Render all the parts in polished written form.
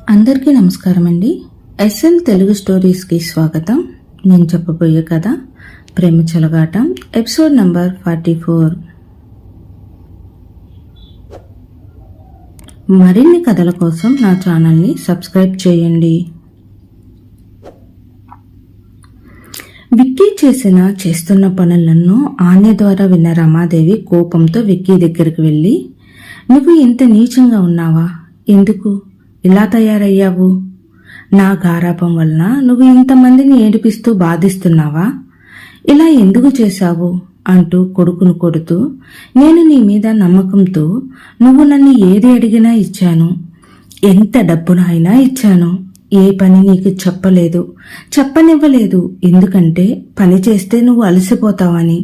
అందరికీ నమస్కారం అండి. ఎస్ఎల్ తెలుగు స్టోరీస్కి స్వాగతం. నేను చెప్పబోయే కథ ప్రేమ చెలగాటం, ఎపిసోడ్ నంబర్ 44. మరిన్ని కథల కోసం నా ఛానల్ని సబ్స్క్రైబ్ చేయండి. విక్కీ చేస్తున్న పనులను ఆన్య ద్వారా విన్న రమాదేవి కోపంతో విక్కీ దగ్గరికి వెళ్ళి, నువ్వు ఇంత నీచంగా ఉన్నావా? ఎందుకు ఇలా తయారయ్యావు? నా గారాపం వలన నువ్వు ఇంతమందిని ఏడిపిస్తూ బాధిస్తున్నావా? ఇలా ఎందుకు చేశావు అంటూ కొడుకును కొడుతూ, నేను నీ మీద నమ్మకంతో నువ్వు నన్ను ఏది అడిగినా ఇచ్చాను, ఎంత డబ్బునైనా ఇచ్చాను, ఏ పని నీకు చెప్పనివ్వలేదు. ఎందుకంటే పని చేస్తే నువ్వు అలసిపోతావని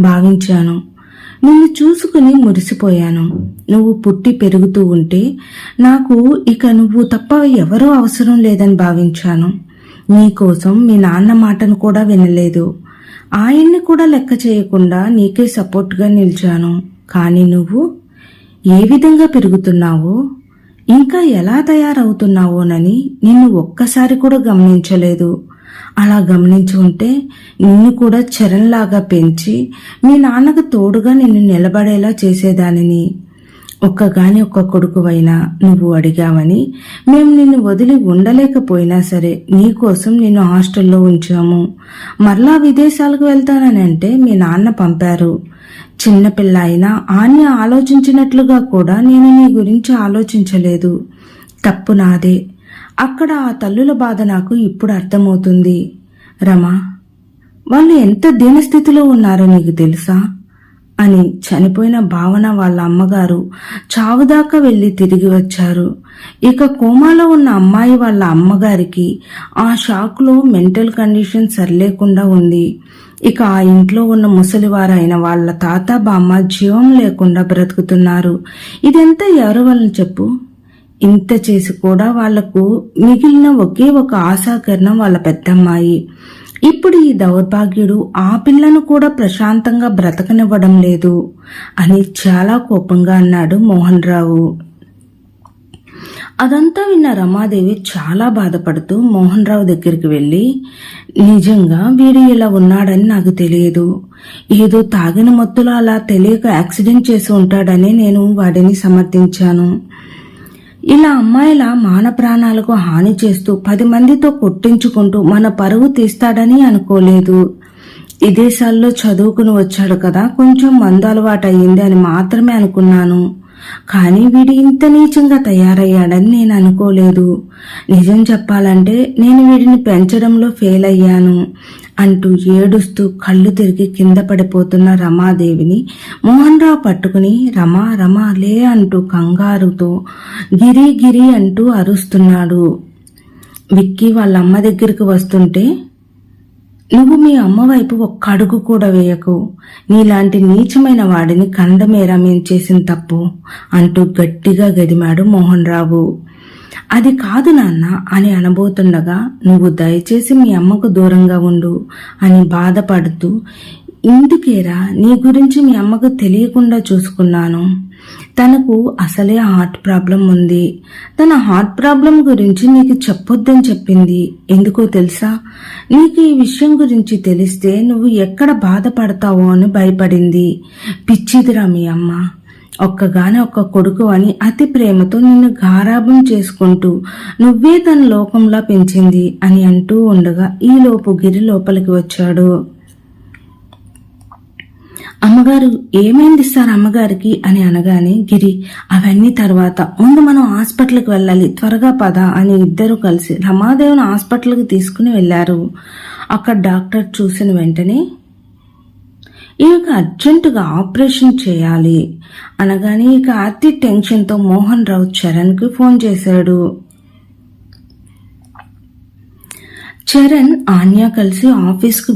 భావించాను. నిన్ను చూసుకుని మురిసిపోయాను. నువ్వు పుట్టి పెరుగుతూ ఉంటే నాకు ఇక నువ్వు తప్ప ఎవరూ అవసరం లేదని భావించాను. నీకోసం మీ నాన్న మాటను కూడా వినలేదు. ఆయన్ని కూడా లెక్క చేయకుండా నీకే సపోర్ట్గా నిలిచాను. కానీ నువ్వు ఏ విధంగా పెరుగుతున్నావో, ఇంకా ఎలా తయారవుతున్నావోనని నిన్ను ఒక్కసారి కూడా గమనించలేదు. అలా గమనించి ఉంటే నిన్ను కూడా చరణ్లాగా పెంచి మీ నాన్నకు తోడుగా నిన్ను నిలబడేలా చేసేదానిని. ఒక్క కొడుకువైనా నువ్వు అడిగావని మేము నిన్ను వదిలి ఉండలేకపోయినా సరే నీకోసం నిన్ను హాస్టల్లో ఉంచాము. మరలా విదేశాలకు వెళ్తానని అంటే మీ నాన్న పంపారు. చిన్నపిల్ల అయినా ఆన్య ఆలోచించినట్లుగా కూడా నేను నీ గురించి ఆలోచించలేదు. తప్పు నాదే. అక్కడ ఆ తల్లుల బాధ నాకు ఇప్పుడు అర్థమవుతుంది. రమా, వాళ్ళు ఎంత దీనస్థితిలో ఉన్నారో నీకు తెలుసా అని చనిపోయిన భావన వాళ్ళ అమ్మగారు చావుదాకా వెళ్లి తిరిగి వచ్చారు. ఇక కోమాలో ఉన్న అమ్మాయి వాళ్ళ అమ్మగారికి ఆ షాక్లో మెంటల్ కండిషన్ సరిలేకుండా ఉంది. ఇక ఆ ఇంట్లో ఉన్న ముసలివారైన వాళ్ళ తాత బామ్మ జీవం లేకుండా బ్రతుకుతున్నారు. ఇదంతా ఎవరి వలన చెప్పు? ఇంత చేసి కూడా వాళ్లకు మిగిలిన ఒకే ఒక ఆశాకరణం వాళ్ళ పెద్దమ్మాయి. ఇప్పుడు ఈ దౌర్భాగ్యుడు ఆ పిల్లను కూడా ప్రశాంతంగా బ్రతకనివ్వడం లేదు అని చాలా కోపంగా అన్నాడు మోహన్ రావు. అదంతా విన్న రమాదేవి చాలా బాధపడుతూ మోహన్ రావు దగ్గరికి వెళ్ళి, నిజంగా వీడు ఇలా ఉన్నాడని నాకు తెలియదు. ఏదో తాగిన మత్తులో అలా తెలియక యాక్సిడెంట్ చేసి ఉంటాడని నేను వాడిని సమర్థించాను. ఇలా అమ్మాయిల మాన ప్రాణాలకు హాని చేస్తూ 10 మందితో కొట్టించుకుంటూ మన పరువు తీస్తాడని అనుకోలేదు. విదేశాల్లో చదువుకుని వచ్చాడు కదా, కొంచెం మందు అలవాటు అయ్యింది అని మాత్రమే అనుకున్నాను. కానీ వీడు ఇంత నీచంగా తయారయ్యాడని నేను అనుకోలేదు. నిజం చెప్పాలంటే నేను వీడిని పెంచడంలో ఫెయిల్ అయ్యాను అంటూ ఏడుస్తూ కళ్ళు తిరిగి కింద పడిపోతున్న రమాదేవిని మోహన్ రావు పట్టుకుని, రమా రమా లే అంటూ కంగారుతో గిరి గిరి అంటూ అరుస్తున్నాడు. విక్కీ వాళ్ళ అమ్మ దగ్గరికి వస్తుంటే, నువ్వు మీ అమ్మ వైపు ఒక్క అడుగు కూడా వేయకు. నీలాంటి నీచమైన వాడిని కండమేరా మేం చేసిన తప్పు అంటూ గట్టిగా గదిమాడు మోహన్ రావు. అది కాదు నాన్న అని అనబోతుండగా, నువ్వు దయచేసి మీ అమ్మకు దూరంగా ఉండు అని బాధపడుతూ, ఇందుకేరా నీ గురించి మీ అమ్మకు తెలియకుండా చూసుకున్నాను. తనకు అసలే హార్ట్ ప్రాబ్లం ఉంది. తన హార్ట్ ప్రాబ్లం గురించి నీకు చెప్పొద్దని చెప్పింది. ఎందుకో తెలుసా? నీకు ఈ విషయం గురించి తెలిస్తే నువ్వు ఎక్కడ బాధపడతావో అని భయపడింది. పిచ్చిదిరా మీ అమ్మ. ఒక్క కొడుకు అని అతి ప్రేమతో నిన్ను గారాబం చేసుకుంటూ నువ్వే తన లోకంలా పెంచింది అని అంటూ ఉండగా ఈలోపు గిరి లోపలికి వచ్చాడు. అమ్మగారు, ఏమైంది సార్ అమ్మగారికి అని అనగానే, గిరి అవన్నీ తర్వాత, ముందు మనం హాస్పిటల్కి వెళ్ళాలి, త్వరగా పద అని ఇద్దరు కలిసి రమాదేవిని హాస్పిటల్కి తీసుకుని వెళ్లారు. అక్కడ డాక్టర్ చూసిన వెంటనే, ఈమెకు అర్జెంటుగా ఆపరేషన్ చేయాలి అనగానే ఇక అతి టెన్షన్తో మోహన్ రావు చరణ్కి ఫోన్ చేశాడు. చరణ్ ఆన్య కలిసి ఆఫీస్కు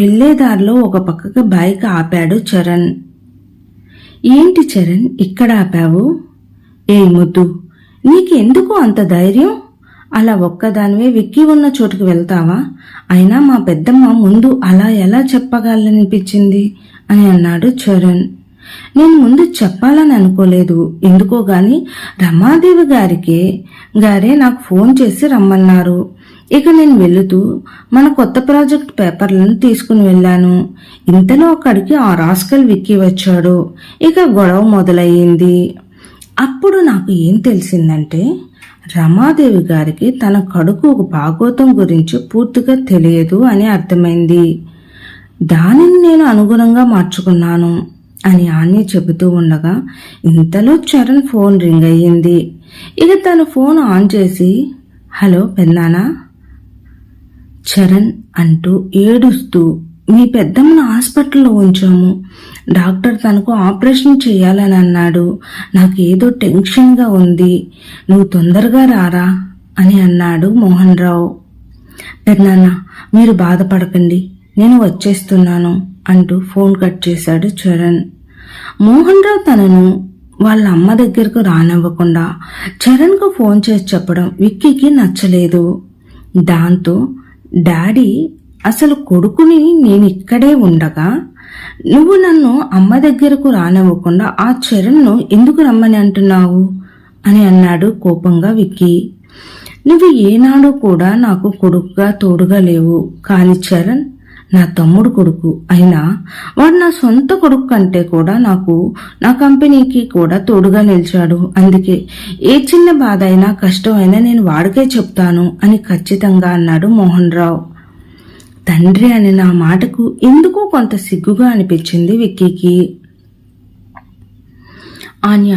వెళ్లేదారిలో ఒక పక్కకి బైక్ ఆపాడు చరణ్. ఏంటి చరణ్ ఇక్కడ ఆపావు? ఏ ముద్దు, నీకెందుకు అంత ధైర్యం? అలా ఒక్కదానివే విక్కీ ఉన్న చోటుకు వెళ్తావా? అయినా మా పెద్దమ్మ ముందు అలా ఎలా చెప్పగలనిపించింది అని అన్నాడు చరణ్. నేను ముందు చెప్పాలని అనుకోలేదు. ఎందుకో గాని రమాదేవి గారే నాకు ఫోన్ చేసి రమ్మన్నారు. ఇక నేను వెళుతూ మన కొత్త ప్రాజెక్ట్ పేపర్లను తీసుకుని వెళ్ళాను. ఇంతలో అక్కడికి ఆ రాస్కల్ విక్కీ వచ్చాడు. ఇక గొడవ మొదలయ్యింది. అప్పుడు నాకు ఏం తెలిసిందంటే రమాదేవి గారికి తన కడుపు భాగోతం గురించి పూర్తిగా తెలియదు అని అర్థమైంది. దానిని నేను అనుగుణంగా మార్చుకున్నాను అని ఆన్య చెబుతూ ఉండగా ఇంతలో చరణ్ ఫోన్ రింగ్ అయ్యింది. ఇక తన ఫోన్ ఆన్ చేసి, హలో పెన్నానా? చరణ్ అంటూ ఏడుస్తూ, మీ పెద్దమ్మను హాస్పిటల్లో ఉంచాము. డాక్టర్ తనకు ఆపరేషన్ చేయాలని అన్నాడు. నాకేదో టెన్షన్గా ఉంది. నువ్వు తొందరగా రారా అని అన్నాడు మోహన్ రావు. పెద్దనాన్న, మీరు బాధపడకండి, నేను వచ్చేస్తున్నాను అంటూ ఫోన్ కట్ చేశాడు చరణ్. మోహన్ రావు తనను వాళ్ళ అమ్మ దగ్గరకు రానివ్వకుండా చరణ్కు ఫోన్ చేసి చెప్పడం విక్కీకి నచ్చలేదు. దాంతో డాడీ, అసలు కొడుకుని నేను ఇక్కడే ఉండగా నువ్వు నన్ను అమ్మ దగ్గరకు రానివ్వకుండా ఆ చరణ్ను ఎందుకు రమ్మని అంటున్నావు అని అన్నాడు కోపంగా విక్కీ. నువ్వు ఏనాడు కూడా నాకు కొడుకుగా తోడుగా లేవు. కాని చరణ్ నా తమ్ముడు కొడుకు. అయినా వాడు నా సొంత కొడుకు కంటే కూడా నా కంపెనీకి కూడా తోడుగా నిలిచాడు. అందుకే ఏ చిన్న బాధ అయినా కష్టం అయినా నేను వాడికే చెప్తాను అని ఖచ్చితంగా అన్నాడు మోహన్ రావు. తండ్రి అని నా మాటకు ఎందుకో కొంత సిగ్గుగా అనిపించింది విక్కీకి. ఆన్య,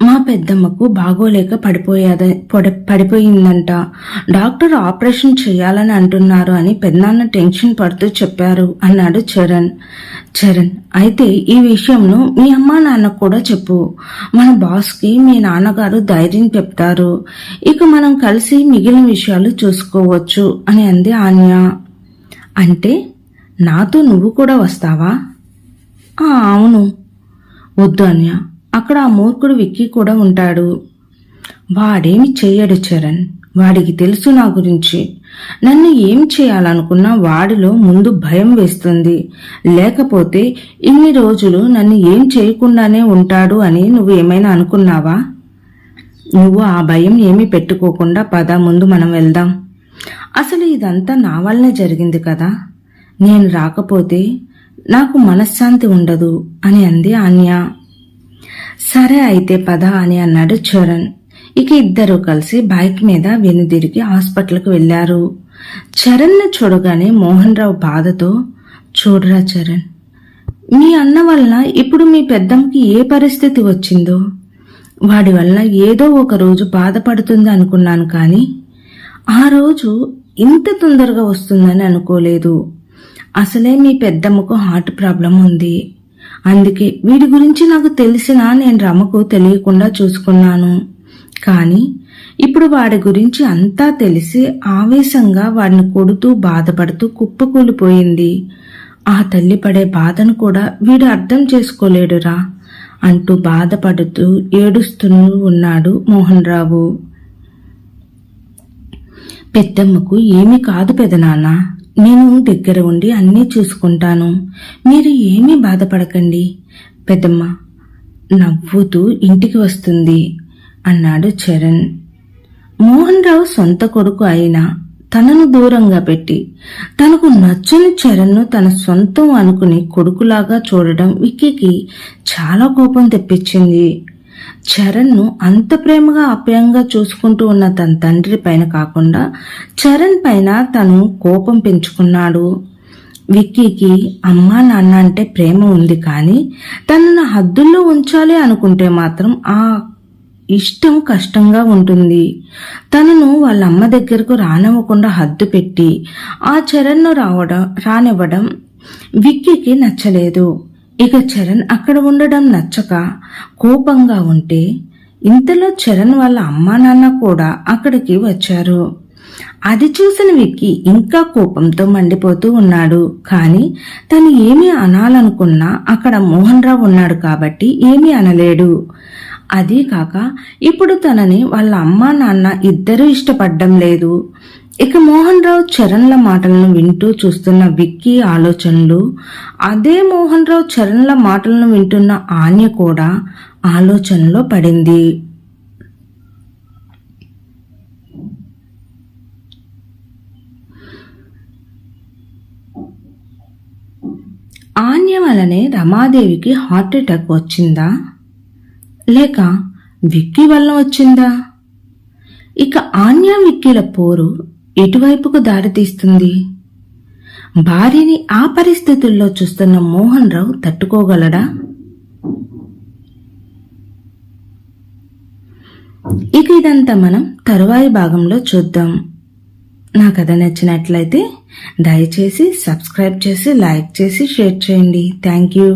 మా పెద్దమ్మకు బాగోలేక పడిపోయిందంట. డాక్టర్ ఆపరేషన్ చేయాలని అంటున్నారు అని పెద్దనాన్న టెన్షన్ పడుతూ చెప్పారు అన్నాడు చరణ్. అయితే ఈ విషయంలో మీ అమ్మా నాన్నకు కూడా చెప్పు. మన బాస్కి మీ నాన్నగారు ధైర్యం చెప్తారు. ఇక మనం కలిసి మిగిలిన విషయాలు చూసుకోవచ్చు అని అంది ఆన్య. అంటే నాతో నువ్వు కూడా వస్తావా? అవును. వద్దు అన్య, అక్కడ ఆ మూర్ఖుడు విక్కీ కూడా ఉంటాడు. వాడేమి చెయ్యడు చరణ్. వాడికి తెలుసు నా గురించి. నన్ను ఏం చేయాలనుకున్నా వాడిలో ముందు భయం వేస్తుంది. లేకపోతే ఇన్ని రోజులు నన్ను ఏం చేయకుండానే ఉంటాడు అని నువ్వు ఏమైనా అనుకున్నావా? నువ్వు ఆ భయం ఏమీ పెట్టుకోకుండా పద, ముందు మనం వెళ్దాం. అసలు ఇదంతా నా వల్లనే జరిగింది కదా. నేను రాకపోతే నాకు మనశ్శాంతి ఉండదు అని అంది ఆన్య. సరే అయితే పద అని అన్నాడు చరణ్. ఇక ఇద్దరూ కలిసి బైక్ మీద వెనుదిరిగి హాస్పిటల్కి వెళ్లారు. చరణ్ను చూడగానే మోహన్ రావు బాధతో, చూడరా చరణ్, మీ అన్న వలన ఇప్పుడు మీ పెద్దమ్మకి ఏ పరిస్థితి వచ్చిందో. వాడి వలన ఏదో ఒక రోజు బాధపడుతుంది అనుకున్నాను, కానీ ఆ రోజు ఇంత తొందరగా వస్తుందని అనుకోలేదు. అసలే మీ పెద్దమ్మకు హార్ట్ ప్రాబ్లం ఉంది. అందుకే వీడి గురించి నాకు తెలిసినా నేను రమకు తెలియకుండా చూసుకున్నాను. కానీ ఇప్పుడు వాడి గురించి అంతా తెలిసి ఆవేశంగా వాడిని కొడుతూ బాధపడుతూ కుప్పకూలిపోయింది. ఆ తల్లి పడే బాధను కూడా వీడు అర్థం చేసుకోలేడురా అంటూ బాధపడుతూ ఏడుస్తూ ఉన్నాడు మోహన్ రావు. పెద్దమ్మకు ఏమీ కాదు పెదనాన్న, నేను దగ్గర ఉండి అన్నీ చూసుకుంటాను. మీరు ఏమీ బాధపడకండి. పెద్దమ్మ నవ్వుతూ ఇంటికి వస్తుంది అన్నాడు చరణ్. మోహన్ రావు సొంత కొడుకు అయినా తనను దూరంగా పెట్టి తనకు నచ్చని చరణ్ను తన సొంతం అనుకుని కొడుకులాగా చూడడం విక్కీకి చాలా కోపం తెప్పించింది. చరణ్ను అంత ప్రేమగా ఆప్యాయంగా చూసుకుంటూ ఉన్న తన తండ్రి పైన కాకుండా చరణ్ పైన తను కోపం పెంచుకున్నాడు. విక్కీకి అమ్మా నాన్న అంటే ప్రేమ ఉంది, కానీ తనను హద్దుల్లో ఉంచాలి అనుకుంటే మాత్రం ఆ ఇష్టం కష్టంగా ఉంటుంది. తనను వాళ్ళ అమ్మ దగ్గరకు రానివ్వకుండా హద్దు పెట్టి ఆ చరణ్ను రానివ్వడం విక్కీకి నచ్చలేదు. ఇక చరణ్ అక్కడ ఉండడం నచ్చక కోపంగా ఉంటే ఇంతలో చరణ్ వాళ్ళ అమ్మా నాన్న కూడా అక్కడికి వచ్చారు. అది చూసిన విక్కీ ఇంకా కోపంతో మండిపోతూ ఉన్నాడు. కానీ తను ఏమీ అనాలనుకున్నా అక్కడ మోహన్ రావు ఉన్నాడు కాబట్టి ఏమీ అనలేడు. అదీ కాక ఇప్పుడు తనని వాళ్ళ అమ్మా నాన్న ఇద్దరూ ఇష్టపడ్డం లేదు. ఇక మోహన్ రావు చరణ్ల మాటలను వింటూ చూస్తున్న విక్కీ ఆలోచనలు, అదే మోహన్ రావు చరణ్ల మాటలను వింటున్న ఆన్య కూడా ఆలోచనలో పడింది. ఆన్య వలనే రమాదేవికి హార్ట్ అటాక్ వచ్చిందా, లేక విక్కీ వల్ల వచ్చిందా? ఇక ఆన్య విక్కీల పోరు ఎటువైపుకు దారితీస్తుంది? భార్యని ఆ పరిస్థితుల్లో చూస్తున్న మోహన్ రావు తట్టుకోగలడా? ఇక ఇదంతా మనం తరువాయి భాగంలో చూద్దాం. నా కథ నచ్చినట్లయితే దయచేసి సబ్స్క్రైబ్ చేసి, లైక్ చేసి, షేర్ చేయండి. Thank you.